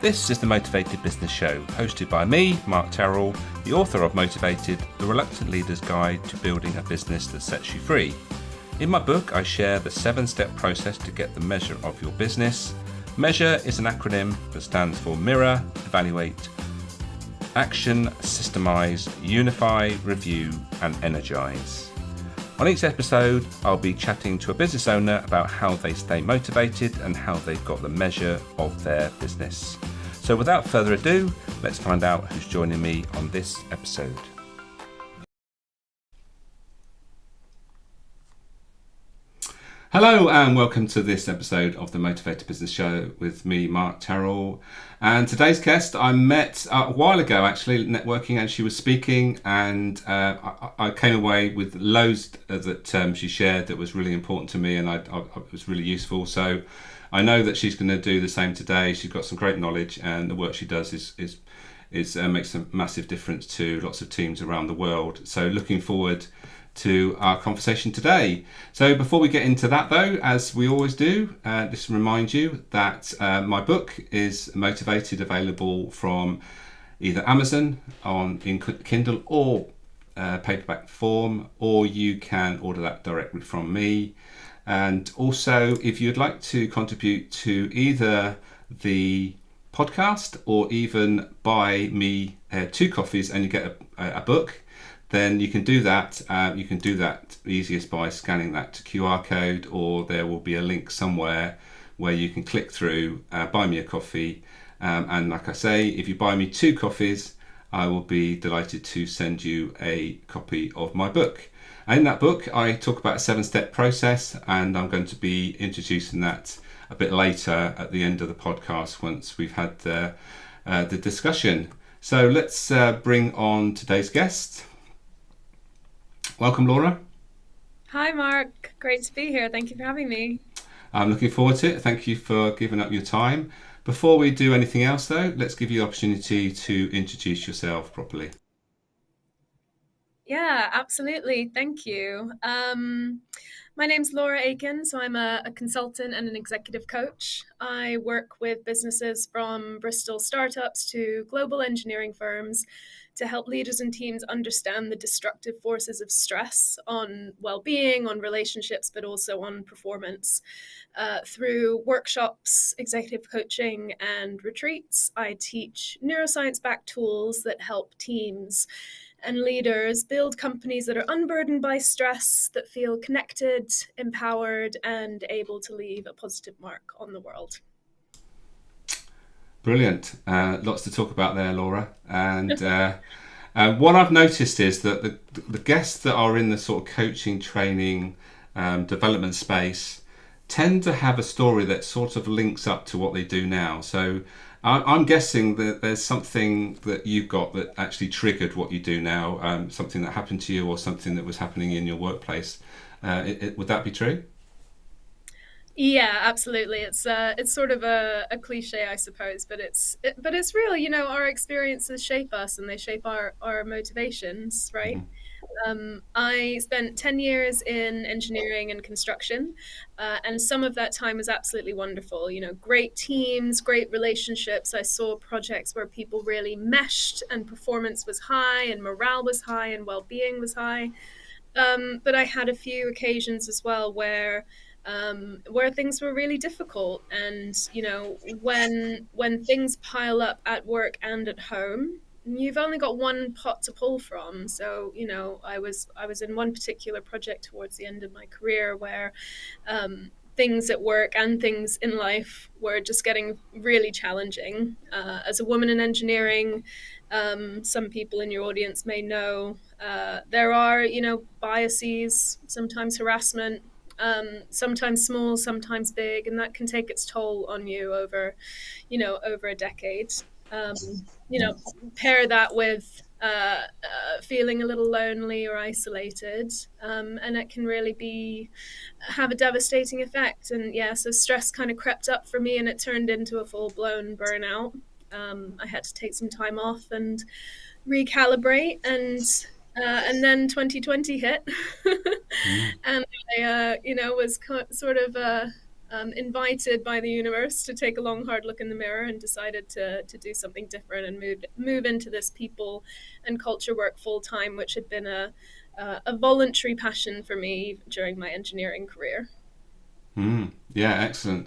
This is the Motivated Business Show, hosted by me, Mark Terrell, the author of Motivated, the Reluctant Leader's Guide to Building a Business that Sets You Free. In my book, I share the 7-step process to get the measure of your business. M.E.A.S.U.R.E is an acronym that stands for Mirror, Evaluate, Action, Systemize, Unify, Review, and Energize. On each episode, I'll be chatting to a business owner about how they stay motivated and how they've got the measure of their business. So without further ado, let's find out who's joining me on this episode. Hello and welcome to this episode of the Motivated Business Show with me, Mark Terrell. And today's guest I met a while ago, actually, networking, and she was speaking, and I came away with loads that she shared that was really important to me, and it was really useful. So I know that she's going to do the same today. She's got some great knowledge, and the work she does is makes a massive difference to lots of teams around the world. So looking forward to our conversation today. So before we get into that though, as we always do, just remind you that my book is Motivated, available from either Amazon in Kindle or paperback form, or you can order that directly from me. And also, if you'd like to contribute to either the podcast or even buy me 2 coffees and you get a book, then you can do that. You can do that easiest by scanning that QR code, or there will be a link somewhere where you can click through, buy me a coffee. And like I say, if you buy me 2 coffees, I will be delighted to send you a copy of my book. And in that book, I talk about a 7-step process, and I'm going to be introducing that a bit later at the end of the podcast once we've had the discussion. So let's bring on today's guest. Welcome, Laura. Hi, Mark. Great to be here. Thank you for having me. I'm looking forward to it. Thank you for giving up your time. Before we do anything else, though, let's give you the opportunity to introduce yourself properly. Yeah, absolutely. Thank you. My name's Laura Aiken, so I'm a consultant and an executive coach. I work with businesses from Bristol startups to global engineering firms to help leaders and teams understand the destructive forces of stress on well-being, on relationships, but also on performance. Through workshops, executive coaching, and retreats, I teach neuroscience-backed tools that help teams and leaders build companies that are unburdened by stress, that feel connected, empowered, and able to leave a positive mark on the world. Brilliant. Lots to talk about there, Laura. And what I've noticed is that the guests that are in the sort of coaching, training, development space tend to have a story that sort of links up to what they do now. So I'm guessing that there's something that you've got that actually triggered what you do now, something that happened to you or something that was happening in your workplace. Would that be true? Yeah, absolutely. It's sort of a cliche, I suppose, but it's real. You know, our experiences shape us, and they shape our motivations, right? Mm-hmm. I spent 10 years in engineering and construction, and some of that time was absolutely wonderful. You know, great teams, great relationships. I saw projects where people really meshed, and performance was high, and morale was high, and well-being was high. But I had a few occasions as well where things were really difficult, and you know, when things pile up at work and at home, you've only got one pot to pull from. So you know, I was in one particular project towards the end of my career where things at work and things in life were just getting really challenging. As a woman in engineering, some people in your audience may know there are, you know, biases, sometimes harassment, sometimes small, sometimes big, and that can take its toll on you over, you know, over a decade. Um, you know, pair that with feeling a little lonely or isolated, and it can really have a devastating effect. And yeah, so stress kind of crept up for me, and it turned into a full-blown burnout. I had to take some time off and recalibrate, and then 2020 hit, Mm. and I, you know, was sort of invited by the universe to take a long, hard look in the mirror and decided to do something different and move into this people and culture work full time, which had been a voluntary passion for me during my engineering career. Yeah, excellent.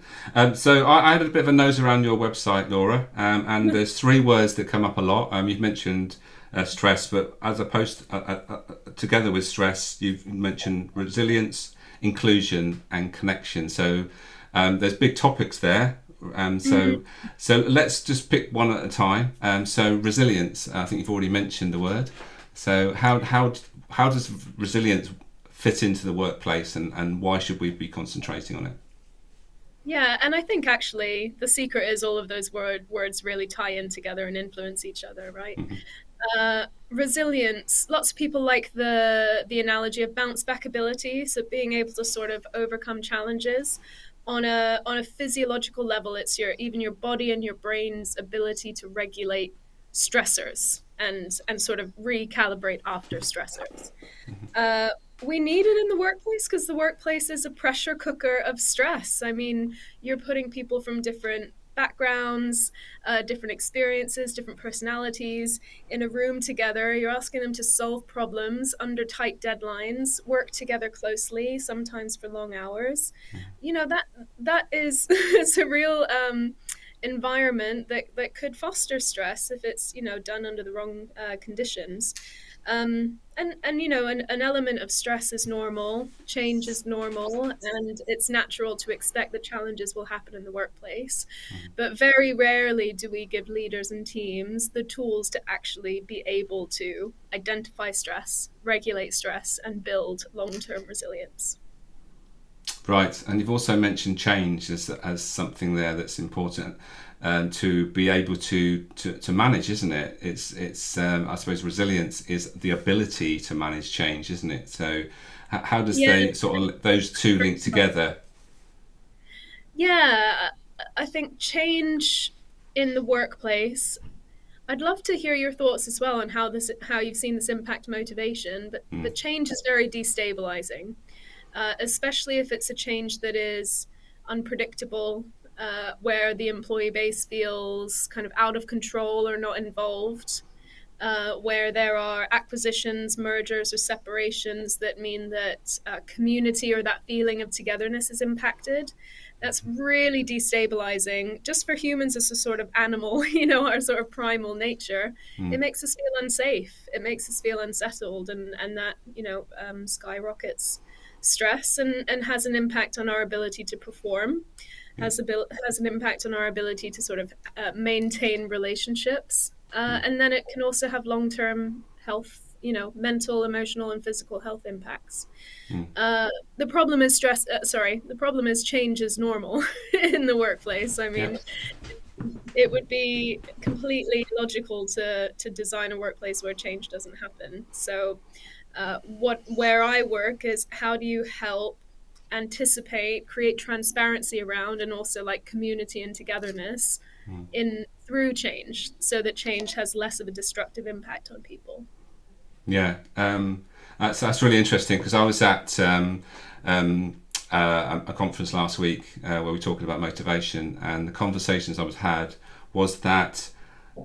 So I had a bit of a nose around your website, Laura, and there's three words that come up a lot. You've mentioned stress, but as opposed together with stress, you've mentioned resilience, inclusion, and connection. So there's big topics there. So Mm. so let's just pick one at a time. So resilience, I think you've already mentioned the word. So how does resilience fit into the workplace, and why should we be concentrating on it? Yeah, and I think actually the secret is all of those words really tie in together and influence each other, right? Resilience. Lots of people like the analogy of bounce back ability, so being able to sort of overcome challenges on a physiological level. It's your even your body and your brain's ability to regulate stressors and sort of recalibrate after stressors. Uh, we need it in the workplace because the workplace is a pressure cooker of stress. I mean, you're putting people from different backgrounds, different experiences, different personalities in a room together. You're asking them to solve problems under tight deadlines, work together closely, sometimes for long hours. You know that is it's a real environment that could foster stress if it's done under the wrong conditions. And an element of stress is normal, change is normal, and it's natural to expect that challenges will happen in the workplace. But very rarely do we give leaders and teams the tools to actually be able to identify stress, regulate stress, and build long-term resilience. Right, and you've also mentioned change as something there that's important to be able to manage, isn't it? It's I suppose resilience is the ability to manage change, isn't it? So how does Yeah, they sort of those two link together? yeah. I think change in the workplace. I'd love to hear your thoughts as well on how you've seen this impact motivation, but change is very destabilizing, especially if it's a change that is unpredictable, where the employee base feels kind of out of control or not involved, where there are acquisitions, mergers, or separations that mean that community or that feeling of togetherness is impacted. That's really destabilizing just for humans as a sort of animal, our sort of primal nature. It makes us feel unsafe. It makes us feel unsettled, and that, skyrockets stress and has an impact on our ability to perform, Yeah. has an impact on our ability to sort of maintain relationships. And then it can also have long term health, mental, emotional, and physical health impacts. Uh, the problem is the problem is change is normal in the workplace. I Yep. mean, it would be completely logical to design a workplace where change doesn't happen. So, where I work is how do you help anticipate, create transparency around, and also like community and togetherness in through change, so that change has less of a destructive impact on people. Yeah, that's really interesting because I was at a conference last week where we were talking about motivation, and the conversations I was had was that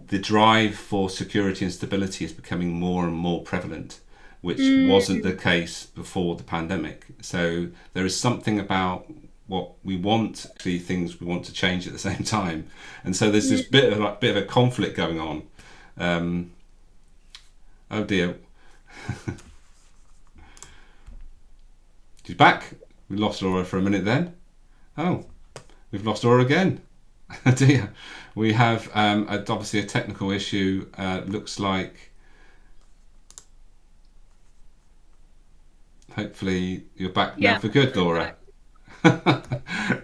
the drive for security and stability is becoming more and more prevalent, which wasn't the Mm, case before the pandemic. So there is something about what we want, the things we want to change at the same time, and so there's this mm. bit of a conflict going on. Um, oh dear, she's back. We lost Laura for a minute then. Oh, we've lost Laura again. Dear, we have obviously a technical issue. Looks like hopefully you're back now Yeah, for good, I'm Laura. back.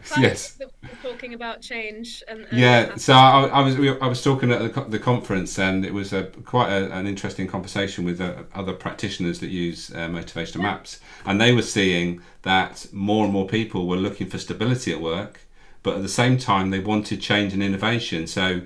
Fact Yes. that we were talking about change and what Yeah, so happens. I was talking at the conference, and it was an interesting conversation with other practitioners that use motivational Yeah. maps, and they were seeing that more and more people were looking for stability at work, but at the same time they wanted change and innovation. So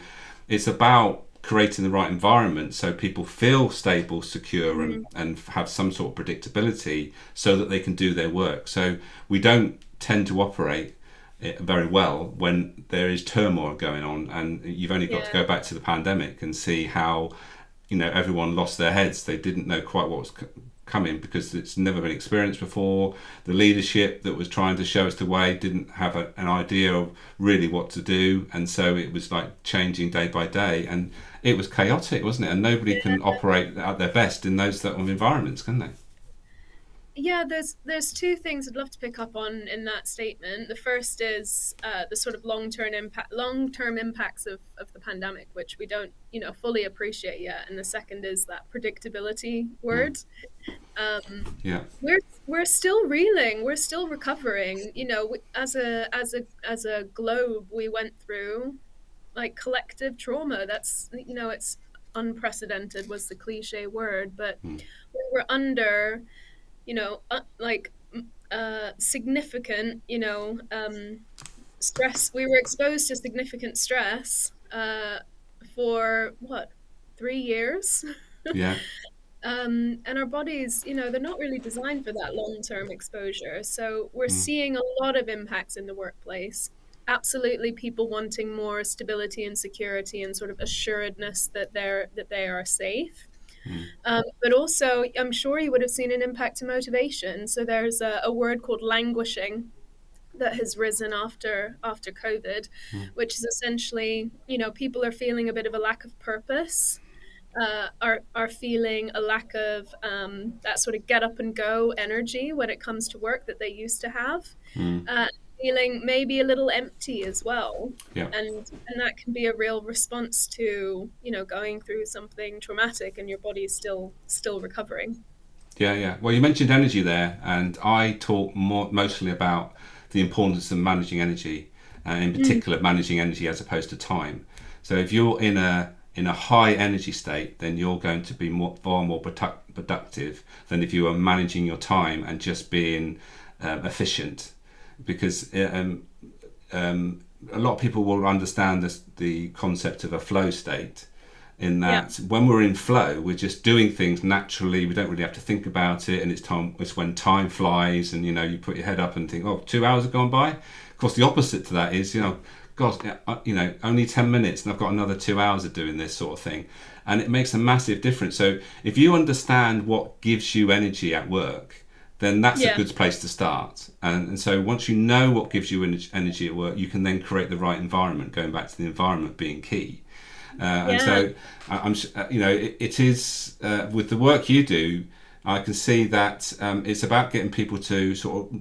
it's about creating the right environment so people feel stable, secure, Mm, and have some sort of predictability so that they can do their work. So we don't tend to operate it very well when there is turmoil going on, and you've only got to Yeah. go back to the pandemic and see how everyone lost their heads. They didn't know quite what was coming because it's never been experienced before. The leadership that was trying to show us the way didn't have an idea of really what to do, and so it was like changing day by day, and it was chaotic, wasn't it? And nobody can operate at their best in those sort of environments, can they? Yeah, there's two things I'd love to pick up on in that statement. The first is the sort of long term impacts of the pandemic, which we don't fully appreciate yet. And the second is that predictability Mm. word. Um, Yeah. we're still reeling, we're still recovering. As a globe, we went through like collective trauma. That's it's unprecedented was the cliche word, but Mm. we were under like significant, stress. We were exposed to significant stress for what, 3 years? Yeah. And our bodies, they're not really designed for that long-term exposure. So we're Mm. seeing a lot of impacts in the workplace. Absolutely, people wanting more stability and security and sort of assuredness that they are safe. Mm. But also, I'm sure you would have seen an impact to motivation. So there's a word called languishing that has risen after COVID, Mm. which is essentially, people are feeling a bit of a lack of purpose, are feeling a lack of that sort of get up and go energy when it comes to work that they used to have, Mm. uh, feeling maybe a little empty as well. Yeah. And that can be a real response to going through something traumatic and your body is still recovering. Yeah, yeah. Well, you mentioned energy there, and I talk mostly about the importance of managing energy, and in Mm, particular, managing energy as opposed to time. So, if you're in a high energy state, then you're going to be far more productive than if you are managing your time and just being efficient, because a lot of people will understand the concept of a flow state, in yeah, that when we're in flow, we're just doing things naturally. We don't really have to think about it, and it's when time flies, and you put your head up and think, oh, 2 hours have gone by. Of course, the opposite to that is, God, only 10 minutes, and I've got another 2 hours of doing this sort of thing, and it makes a massive difference. So if you understand what gives you energy at work, then that's a yeah, good place to start. And so once you know what gives you energy at work, you can then create the right environment. Going back to the environment being key. And yeah, so it is with the work you do. I can see that it's about getting people to sort of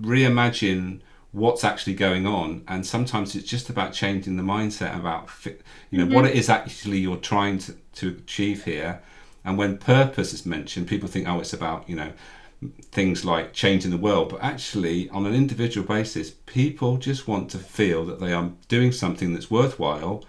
reimagine what's actually going on, and sometimes it's just about changing the mindset about what hmm, it is actually you're trying to achieve here. And when purpose is mentioned, people think, oh, it's about things like changing the world, but actually on an individual basis, people just want to feel that they are doing something that's worthwhile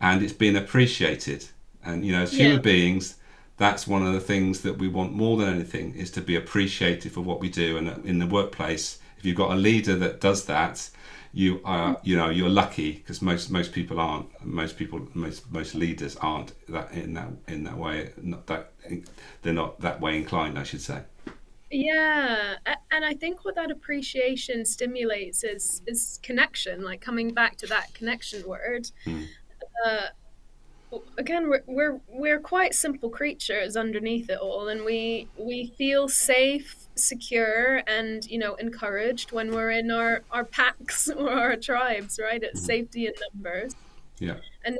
and it's being appreciated. And as yeah, human beings, that's one of the things that we want more than anything, is to be appreciated for what we do. And in the workplace, if you've got a leader that does that, you're lucky, because most people aren't. Most leaders aren't that in that way. Not that they're not that way inclined, I should say. yeah. And I think what that appreciation stimulates is connection, like coming back to that connection word. Mm. Uh, Again, we're quite simple creatures underneath it all, and we feel safe, secure, and encouraged when we're in our packs or our tribes, right? It's Mm. safety in numbers. Yeah. And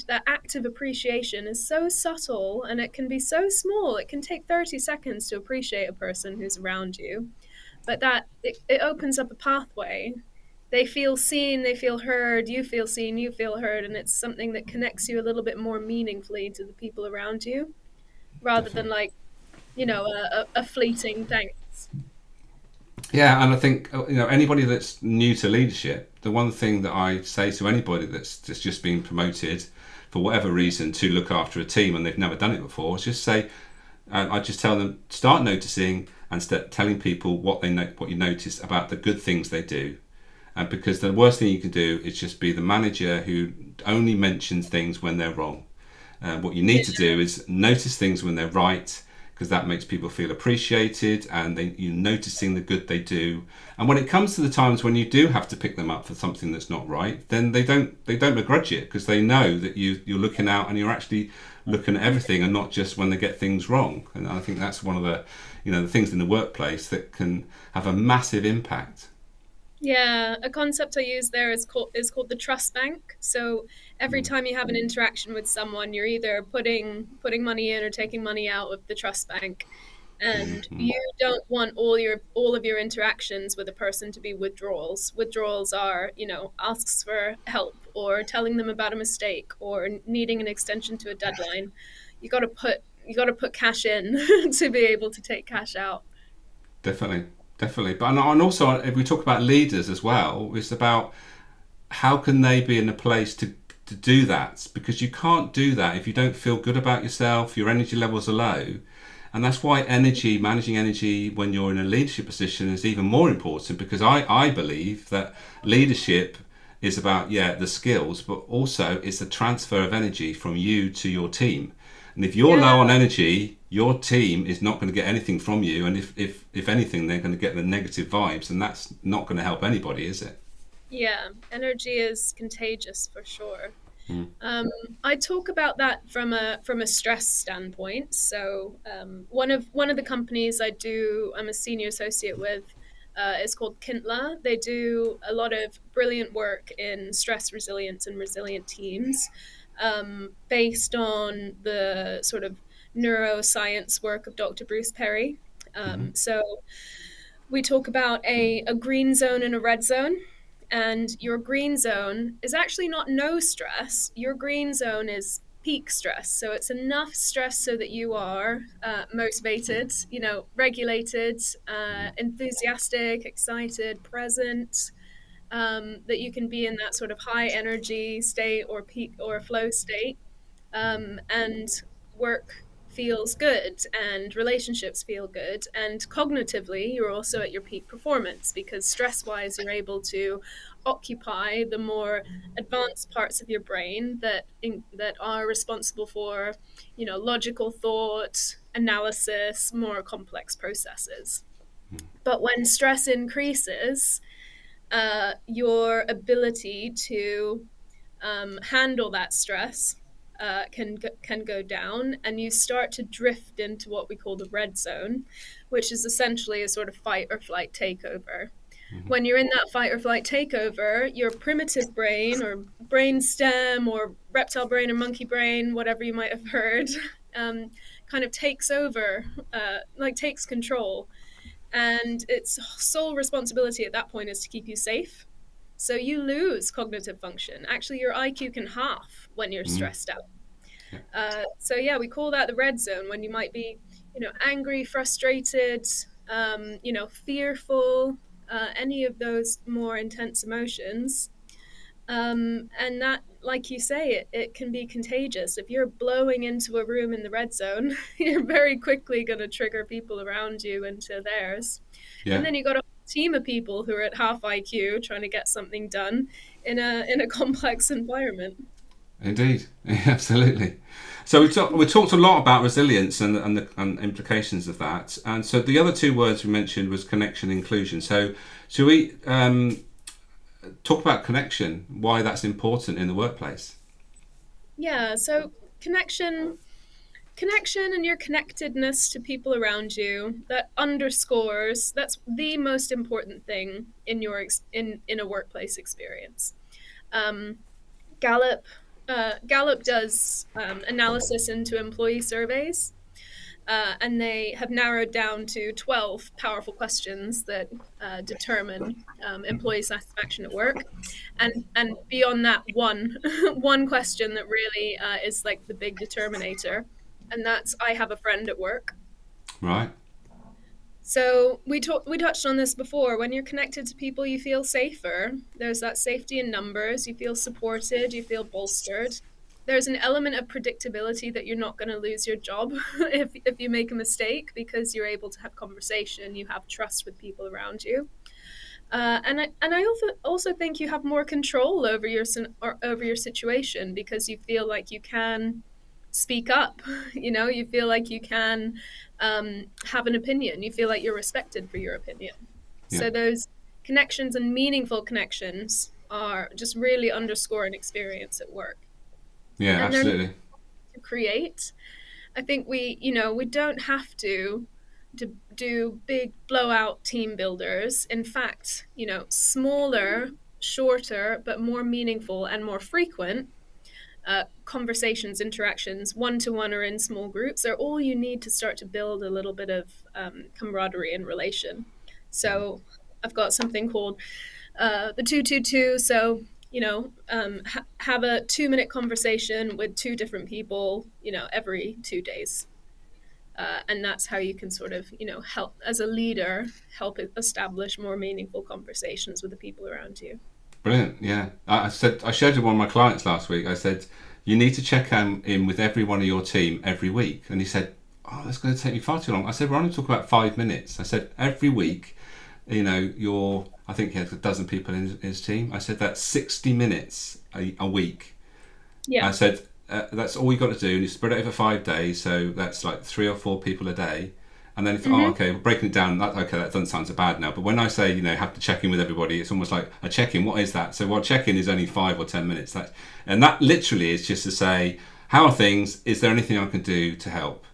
that active appreciation is so subtle, and it can be so small. It can take 30 seconds to appreciate a person who's around you, but it opens up a pathway. They feel seen, they feel heard, you feel seen, you feel heard, and it's something that connects you a little bit more meaningfully to the people around you, rather than Definitely. like a fleeting thanks. Yeah, and I think anybody that's new to leadership, the one thing that I say to anybody that's just been promoted for whatever reason to look after a team and they've never done it before is just say, I just tell them, start noticing and start telling people what you notice about the good things they do. And because the worst thing you can do is just be the manager who only mentions things when they're wrong. What you need to do is notice things when they're right, because that makes people feel appreciated and you're noticing the good they do. And when it comes to the times when you do have to pick them up for something that's not right, then they don't begrudge it, because they know that you're looking out and you're actually looking at everything and not just when they get things wrong. And I think that's one of the things in the workplace that can have a massive impact. Yeah, a concept I use there is called the trust bank. So every time you have an interaction with someone, you're either putting money in or taking money out of the trust bank. And you don't want all of your interactions with a person to be withdrawals. Withdrawals are, asks for help or telling them about a mistake or needing an extension to a deadline. You got to put cash in to be able to take cash out. Definitely, definitely. But and also, if we talk about leaders as well, it's about how can they be in a place to do that, because you can't do that if you don't feel good about yourself, your energy levels are low. And that's why managing energy when you're in a leadership position is even more important, because I believe that leadership is about, yeah, the skills, but also it's the transfer of energy from you to your team. And if you're Yeah. low on energy, your team is not going to get anything from you. And if anything, they're going to get the negative vibes, and that's not going to help anybody, is it? Yeah, energy is contagious for sure. Um, I talk about that from a stress standpoint. So one of the companies I'm a senior associate with, is called Kintla. They do a lot of brilliant work in stress resilience and resilient teams, based on the sort of neuroscience work of Dr. Bruce Perry. So we talk about a green zone and a red zone. And your green zone is actually not no stress. Your green zone is peak stress. So it's enough stress so that you are motivated, regulated, enthusiastic, excited, present, that you can be in that sort of high energy state or peak or flow state, and work feels good and relationships feel good, and cognitively you're also at your peak performance because stress wise you're able to occupy the more advanced parts of your brain that are responsible for logical thought, analysis, more complex processes. But when stress increases, your ability to handle that stress can go down, and you start to drift into what we call the red zone, which is essentially a sort of fight or flight takeover. When you're in that fight or flight takeover, your primitive brain or brain stem or reptile brain or monkey brain, whatever you might have heard, um, kind of takes over, like takes control, and its sole responsibility at that point is to keep you safe. So you lose cognitive function. Actually, your IQ can half when you're stressed out. Yeah. So yeah, we call that the red zone when you might be, angry, frustrated, fearful, any of those more intense emotions. And that, like you say, it can be contagious. If you're blowing into a room in the red zone, you're very quickly going to trigger people around you into theirs. And Yeah. then you got a team of people who are at half IQ trying to get something done in a complex environment. Indeed, absolutely. So we talked a lot about resilience and the implications of that. And so the other two words we mentioned was connection and inclusion. So should we talk about connection, why that's important in the workplace? Yeah, so connection and your connectedness to people around you, that's the most important thing in a workplace experience. um, Gallup does analysis into employee surveys, and they have narrowed down to 12 powerful questions that determine employee satisfaction at work. And beyond that, one one question that really is like the big determinator, and that's I have a friend at work. Right. So we touched on this before. When you're connected to people, you feel safer. There's that safety in numbers. You feel supported. You feel bolstered. There's an element of predictability that you're not going to lose your job if you make a mistake, because you're able to have conversation. You have trust with people around you, and I also think you have more control over your situation because you feel like you can speak up. You feel like you can have an opinion. You feel like you're respected for your opinion. Yeah. So those connections and meaningful connections are just really underscore an experience at work. Yeah, And they're not absolutely. to create. I think we don't have to do big blowout team builders. In fact, smaller, shorter, but more meaningful and more frequent conversations, interactions, one to one or in small groups, are all you need to start to build a little bit of camaraderie and relation. So I've got something called the 222. So have a 2 minute conversation with two different people, every 2 days. And that's how you can sort of, help as a leader, help establish more meaningful conversations with the people around you. Brilliant. Yeah, I said I shared with one of my clients last week. I said you need to check in with every one of your team every week, and he said, "Oh, that's going to take me far too long." I said, "We're only talking about 5 minutes." I said, "Every week, you're I think he has a dozen people in his team." I said that's 60 minutes a week. I Yeah. said that's all you got to do, and you spread it over 5 days, so that's like 3 or 4 people a day. And then if, oh, Mm-hmm. okay, we're breaking it down. Okay, that doesn't sound so bad now. But when I say, have to check in with everybody, it's almost like a check in. What is that? So, check in is only 5 or 10 minutes. And that literally is just to say, how are things? Is there anything I can do to help?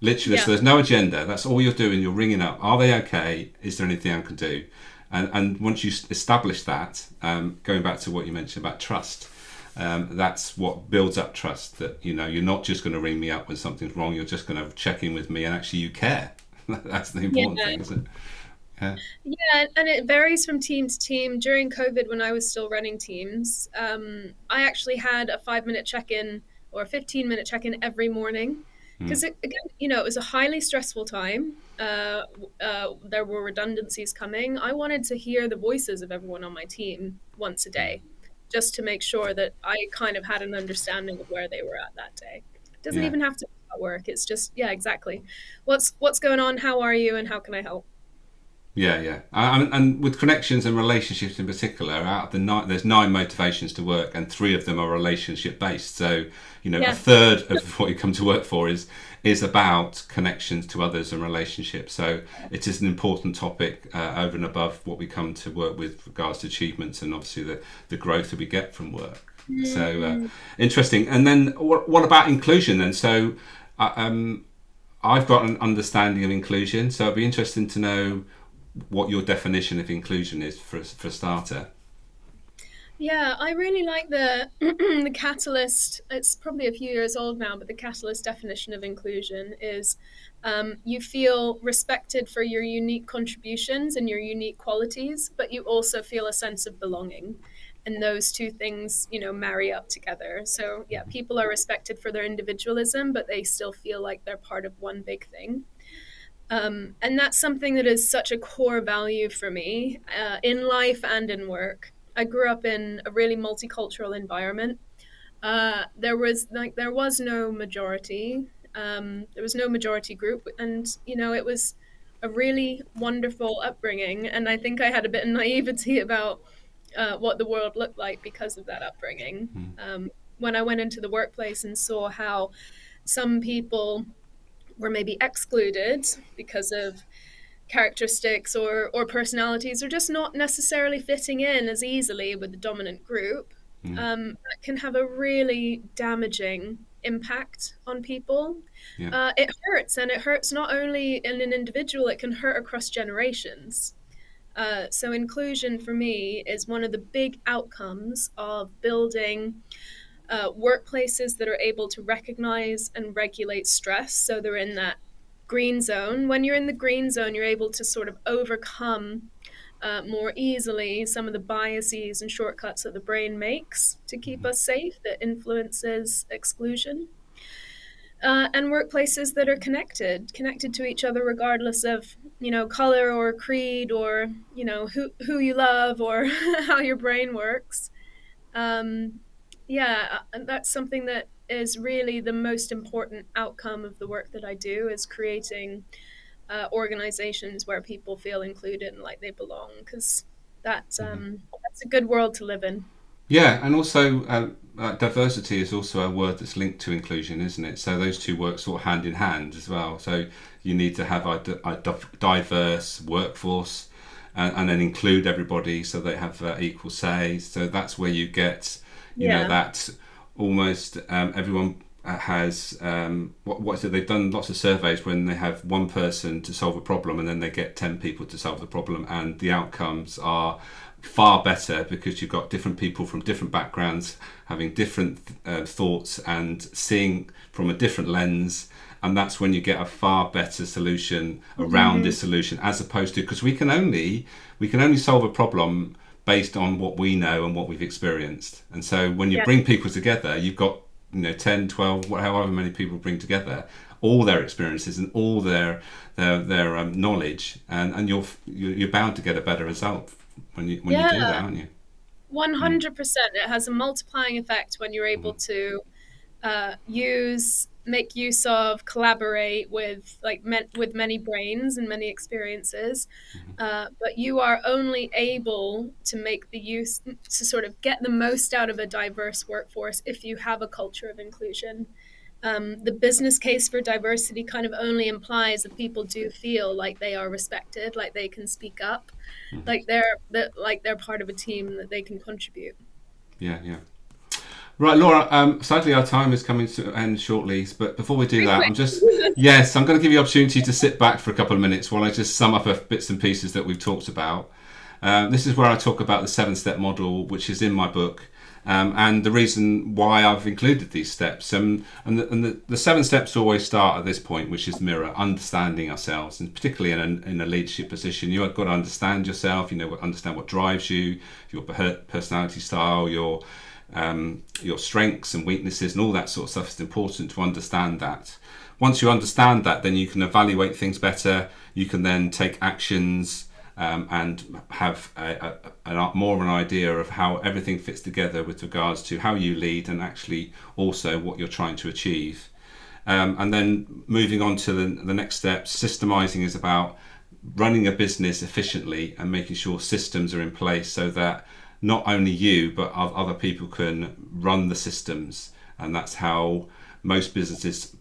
Literally, so Yeah. there's no agenda. That's all you're doing. You're ringing up. Are they okay? Is there anything I can do? And once you establish that, going back to what you mentioned about trust, that's what builds up trust. That you're not just going to ring me up when something's wrong. You're just going to check in with me, and actually you care. That's the important Yeah. thing, isn't it? Yeah. Yeah, and it varies from team to team. During COVID, when I was still running teams, I actually had a 5 minute check in or a 15-minute check in every morning because, again, it was a highly stressful time. There were redundancies coming. I wanted to hear the voices of everyone on my team once a day just to make sure that I kind of had an understanding of where they were at that day. It doesn't Yeah. even have to be about work. It's just, yeah, exactly. What's going on? How are you? And how can I help? Yeah, yeah, and with connections and relationships in particular, out of the nine, there's 9 motivations to work, and 3 of them are relationship based. So, a Yeah. third of what you come to work for is about connections to others and relationships. So, it is an important topic over and above what we come to work with regards to achievements and obviously the growth that we get from work. So, Mm. interesting. And then, what about inclusion then? So, I've got an understanding of inclusion, so it'd be interesting to know what your definition of inclusion is for a starter. Yeah, I really like the the catalyst. It's probably a few years old now, but the catalyst definition of inclusion is you feel respected for your unique contributions and your unique qualities, but you also feel a sense of belonging. And those two things, marry up together. So, yeah, people are respected for their individualism, but they still feel like they're part of one big thing. And that's something that is such a core value for me in life and in work. I grew up in a really multicultural environment. There was no majority. There was no majority group, and it was a really wonderful upbringing. And I think I had a bit of naivety about what the world looked like because of that upbringing. When I went into the workplace and saw how some people were maybe excluded because of characteristics or personalities or just not necessarily fitting in as easily with the dominant group, that can have a really damaging impact on people. Yeah. It hurts, and it hurts not only in an individual, it can hurt across generations. So inclusion for me is one of the big outcomes of building workplaces that are able to recognize and regulate stress. So they're in that green zone. When you're in the green zone, you're able to sort of overcome more easily some of the biases and shortcuts that the brain makes to keep us safe that influences exclusion. And workplaces that are connected to each other, regardless of color or creed or who you love or how your brain works. um, yeah, and that's something that is really the most important outcome of the work that I do is creating organizations where people feel included and like they belong, because that's a good world to live in. Yeah, and also diversity is also a word that's linked to inclusion, isn't it? So those two work sort of hand in hand as well. So you need to have a diverse workforce, and then include everybody so they have equal say. So that's where you get, Yeah. that almost everyone has what is it? They've done lots of surveys when they have one person to solve a problem, and then they get 10 people to solve the problem, and the outcomes are far better because you've got different people from different backgrounds having different thoughts and seeing from a different lens, and that's when you get a far better solution around this solution, as opposed to, because we can only solve a problem based on what we know and what we've experienced. And so when you bring people together, you've got 10, 12, however many people bring together, all their experiences and all their knowledge, and you're bound to get a better result when you do that, aren't you? 100%. It has a multiplying effect when you're able to make use of, collaborate with with many brains and many experiences. But you are only able to make the use to sort of get the most out of a diverse workforce if you have a culture of inclusion. The business case for diversity kind of only implies that people do feel like they are respected, like they can speak up, like they're part of a team, that they can contribute. Yeah, yeah. Right, Laura, sadly our time is coming to an end shortly, but before we do Very that, quick. I'm going to give you the opportunity to sit back for a couple of minutes while I just sum up bits and pieces that we've talked about. This is where I talk about the 7-step model, which is in my book, and the reason why I've included these steps. And the 7 steps always start at this point, which is mirror, understanding ourselves, and particularly in a leadership position, you've got to understand yourself, understand what drives you, your personality style, your strengths and weaknesses and all that sort of stuff. Is important to understand that. Once you understand that, then you can evaluate things better. You can then take actions and have more of an idea of how everything fits together with regards to how you lead and actually also what you're trying to achieve. And then moving on to the next step, systemizing is about running a business efficiently and making sure systems are in place so that not only you but other people can run the systems. And that's how most businesses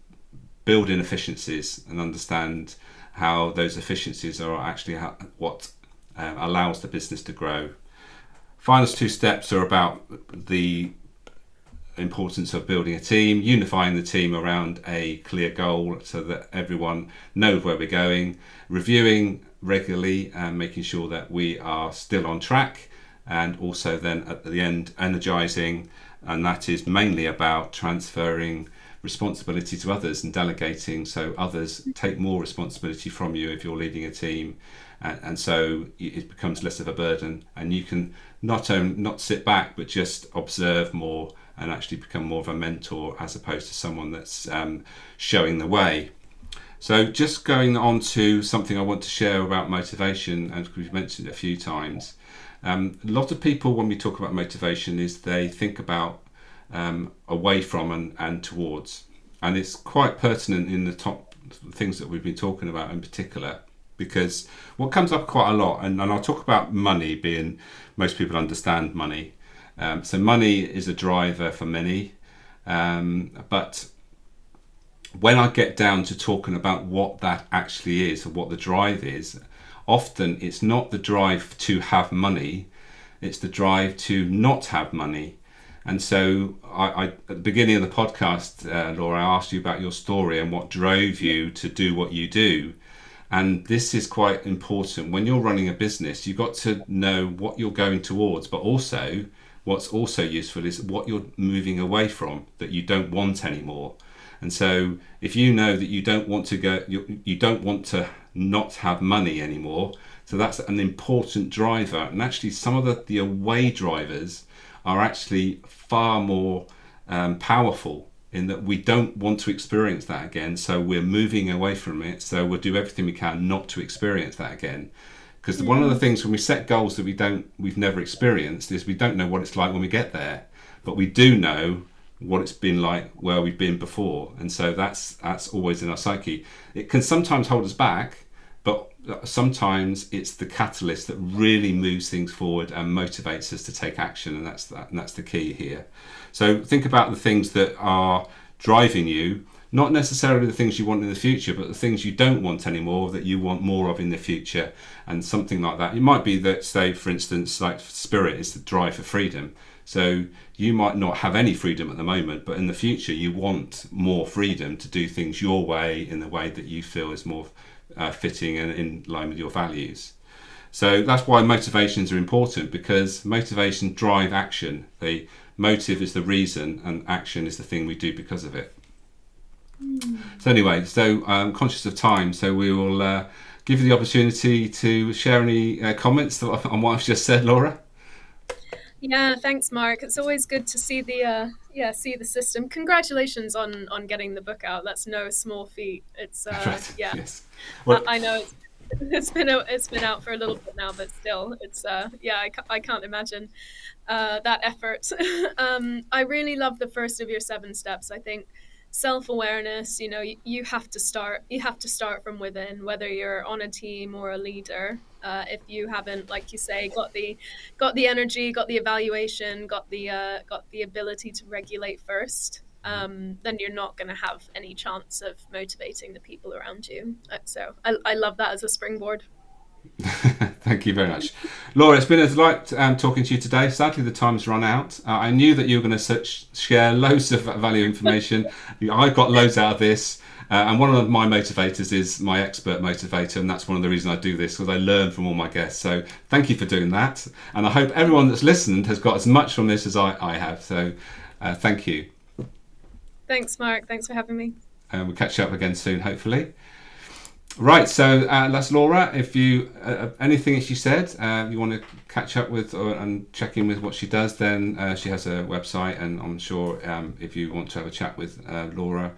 build in efficiencies and understand how those efficiencies are actually what allows the business to grow. Final 2 steps are about the importance of building a team, unifying the team around a clear goal so that everyone knows where we're going, reviewing regularly and making sure that we are still on track, and also then at the end energizing, and that is mainly about transferring responsibility to others and delegating so others take more responsibility from you if you're leading a team, and so it becomes less of a burden, and you can not sit back but just observe more and actually become more of a mentor as opposed to someone that's showing the way. So just going on to something I want to share about motivation, and we've mentioned it a few times. A lot of people, when we talk about motivation, is they think about away from and towards, and it's quite pertinent in the top things that we've been talking about in particular, because what comes up quite a lot, and I'll talk about money being, most people understand money, so money is a driver for many, but when I get down to talking about what that actually is or what the drive is, often it's not the drive to have money, it's the drive to not have money. And so I at the beginning of the podcast, Laura, I asked you about your story and what drove you to do what you do. And this is quite important. When you're running a business, you've got to know what you're going towards, but also what's also useful is what you're moving away from that you don't want anymore. And so if you know that you don't want to not have money anymore, so that's an important driver. And actually some of the away drivers are actually far more powerful, in that we don't want to experience that again, so we're moving away from it, so we'll do everything we can not to experience that again. Because one of the things when we set goals that we've never experienced is we don't know what it's like when we get there, but we do know what it's been like where we've been before, and so that's always in our psyche. It can sometimes hold us back, but sometimes it's the catalyst that really moves things forward and motivates us to take action, and that's the key here. So think about the things that are driving you, not necessarily the things you want in the future, but the things you don't want anymore that you want more of in the future, and something like that. It might be that, say, for instance, like spirit is the drive for freedom. So you might not have any freedom at the moment, but in the future you want more freedom to do things your way, in the way that you feel is more fitting and in line with your values. So that's why motivations are important, because motivation drive action. The motive is the reason, and action is the thing we do because of it. So anyway, I'm conscious of time, so we will give you the opportunity to share any comments on what I've just said, Laura. Yeah, thanks, Mark. It's always good to see the system. Congratulations on getting the book out. That's no small feat. It's Right. yeah. Yes. Well, I know it's been out for a little bit now, but still, it's yeah. I can't imagine that effort. I really love the first of your 7 steps. I think self-awareness, you have to start. You have to start from within, whether you're on a team or a leader. If you haven't, like you say, got the energy, got the evaluation, got the ability to regulate first, then you're not going to have any chance of motivating the people around you. So I love that as a springboard. thank you very much, Laura. It's been a delight talking to you today. Sadly, the time's run out. I knew that you were going to share loads of value information. I got loads out of this. And one of my motivators is my expert motivator, and that's one of the reasons I do this, because I learn from all my guests. So thank you for doing that. And I hope everyone that's listened has got as much from this as I have. So thank you. Thanks, Mark. Thanks for having me. And we'll catch up again soon, hopefully. Right, so that's Laura. If you anything that she said you want to catch up with and check in with what she does, then she has a website, and I'm sure if you want to have a chat with Laura,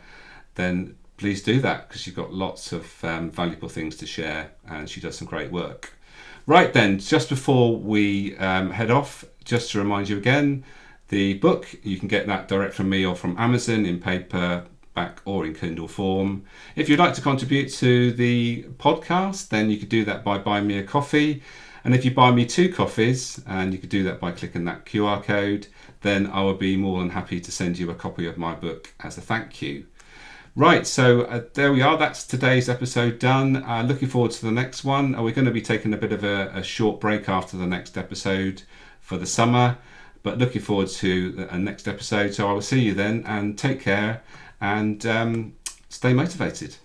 then please do that, because she's got lots of valuable things to share, and she does some great work. Right then, just before we head off, just to remind you again, the book, you can get that direct from me or from Amazon in paper, back, or in Kindle form. If you'd like to contribute to the podcast, then you could do that by buying me a coffee. And if you buy me 2 coffees, and you could do that by clicking that QR code, then I will be more than happy to send you a copy of my book as a thank you. Right, so there we are. That's today's episode done. Looking forward to the next one. We're going to be taking a bit of a short break after the next episode for the summer, but looking forward to the next episode. So I will see you then, and take care, and stay motivated.